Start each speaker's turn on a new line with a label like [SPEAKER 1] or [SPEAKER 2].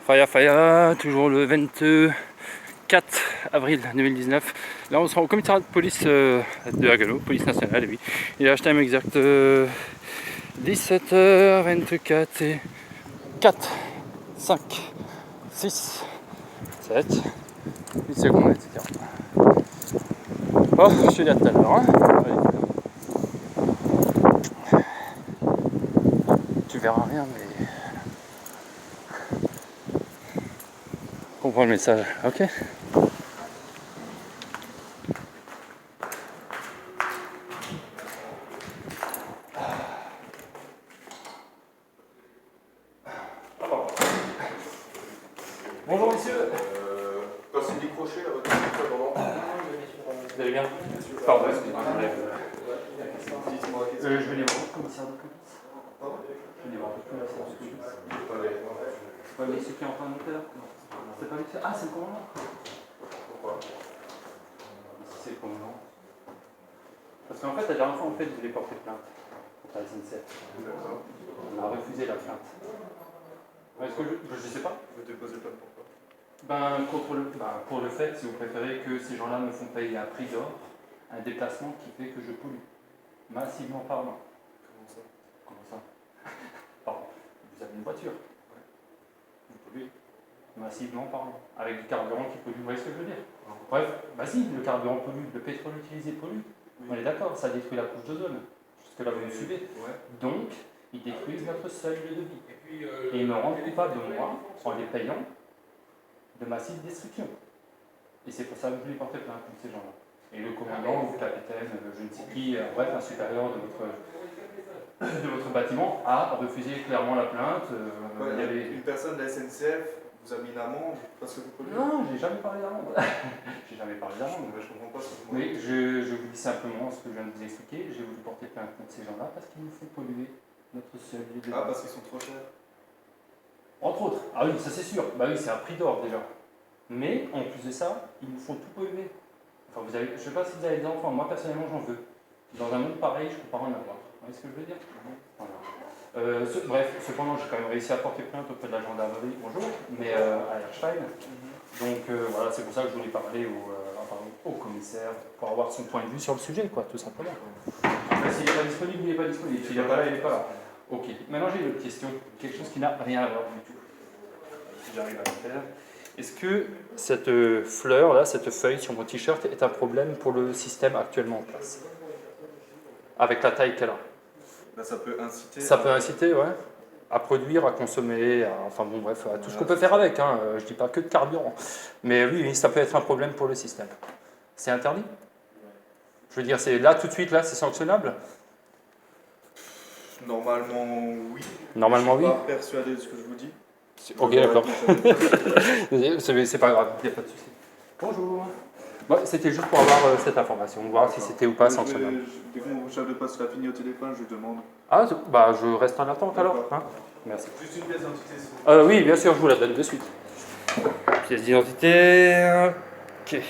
[SPEAKER 1] Faya, toujours le 24 avril 2019. Là, on sera au commissariat de police de Agano, police nationale, oui. Il a acheté un exact 17h24 et 4, 5, 6, 7, 8 secondes, etc. Oh, je te dis à tout à l'heure. Hein. Tu verras rien, mais comprends le message, ok? Bonjour messieurs.
[SPEAKER 2] Passez décroché là, votre téléphone.
[SPEAKER 1] Vous allez bien? Pardon, excusez-moi.
[SPEAKER 2] Dites-moi,
[SPEAKER 1] Je vais les voir au commissaire de police.
[SPEAKER 2] Pardon?
[SPEAKER 1] Je vais les voir au commissaire de police. Ouais, mais ce qui est en train de monter là. C'est pas lui. Ah, c'est le commandant.
[SPEAKER 2] Pourquoi?
[SPEAKER 1] C'est le commandant. Parce qu'en fait, la dernière fois, je voulais porter plainte contre la SNCF.
[SPEAKER 2] D'accord.
[SPEAKER 1] On a refusé la plainte. Est-ce que je sais pas?
[SPEAKER 2] Vous déposez plainte pourquoi?
[SPEAKER 1] Pour le fait, si vous préférez, que ces gens-là me font payer à prix d'or un déplacement qui fait que je pollue. Massivement parlant.
[SPEAKER 2] Comment ça?
[SPEAKER 1] Comment ça? Pardon. Vous avez une voiture.
[SPEAKER 2] Ouais.
[SPEAKER 1] Vous polluez. Massivement parlant. Avec du carburant qui pollue. Vous voyez ce que je veux dire?
[SPEAKER 2] Non.
[SPEAKER 1] Bref, si, le carburant pollue, le pétrole utilisé pollue.
[SPEAKER 2] Oui.
[SPEAKER 1] On est d'accord, ça détruit la couche d'ozone. Jusque là, vous me suivez.
[SPEAKER 2] Ouais.
[SPEAKER 1] Donc, ils détruisent notre seuil de vie.
[SPEAKER 2] Et
[SPEAKER 1] Et ils me rendent coupable de moi en les payant de massive destruction. Et c'est pour ça que je voulais porter plainte contre ces gens-là. Et le commandant ou le capitaine, je ne sais qui, bref, un supérieur de votre bâtiment a refusé clairement la plainte.
[SPEAKER 2] ouais,
[SPEAKER 1] Il y avait...
[SPEAKER 2] une personne de la SNCF vous a mis une amende parce que vous polluez?
[SPEAKER 1] Non, j'ai jamais parlé d'amende. J'ai jamais parlé d'amende.
[SPEAKER 2] Je comprends pas ce que vous
[SPEAKER 1] Mais je vous dis simplement ce que je viens de vous expliquer. J'ai voulu porter plainte contre ces gens-là parce qu'ils nous font polluer notre seuil de vie.
[SPEAKER 2] Ah, parce qu'ils sont trop chers.
[SPEAKER 1] Entre autres. Ah oui, ça c'est sûr. Bah oui, c'est un prix d'or déjà. Mais en plus de ça, ils nous font tout polluer. Enfin, je ne sais pas si vous avez des enfants, moi personnellement j'en veux. Dans un monde pareil, je ne peux pas en avoir. Vous voyez ce que je veux dire? Voilà. Bref, cependant, j'ai quand même réussi à porter plainte auprès de la gendarmerie, bonjour, mais à Erstein. Donc voilà, c'est pour ça que je voulais parler au commissaire pour avoir son point de vue sur le sujet, quoi, tout simplement. Après, s'il n'est pas disponible, il n'est pas disponible. S'il n'est pas là, il n'est pas là. Ok, maintenant j'ai une autre question, quelque chose qui n'a rien à voir du tout. Si j'arrive à le faire. Est-ce que cette fleur là, cette feuille sur mon t-shirt est un problème pour le système actuellement en place? Avec la taille qu'elle a.
[SPEAKER 2] Là, ça peut inciter.
[SPEAKER 1] Ça peut inciter, ouais, à produire, à consommer, enfin bon bref, à tout ce qu'on peut faire avec, hein. Je dis pas que de carburant. Mais oui, ça peut être un problème pour le système. C'est interdit? Je veux dire, c'est là tout de suite, là, c'est sanctionnable?
[SPEAKER 2] Normalement, oui.
[SPEAKER 1] Normalement, oui.
[SPEAKER 2] Je suis pas persuadé de ce que je vous dis.
[SPEAKER 1] Ok, d'accord. C'est pas grave, il n'y a pas de souci. Bonjour. Bon, c'était juste pour avoir cette information, voir si c'était ou pas sanctionnable.
[SPEAKER 2] Dès que mon chef de poste l'a fini au téléphone, je lui demande.
[SPEAKER 1] Ah, bah je reste en attente alors. Hein, merci.
[SPEAKER 2] Juste une pièce d'identité.
[SPEAKER 1] Oui, bien sûr, je vous la donne de suite. Pièce d'identité. Ok.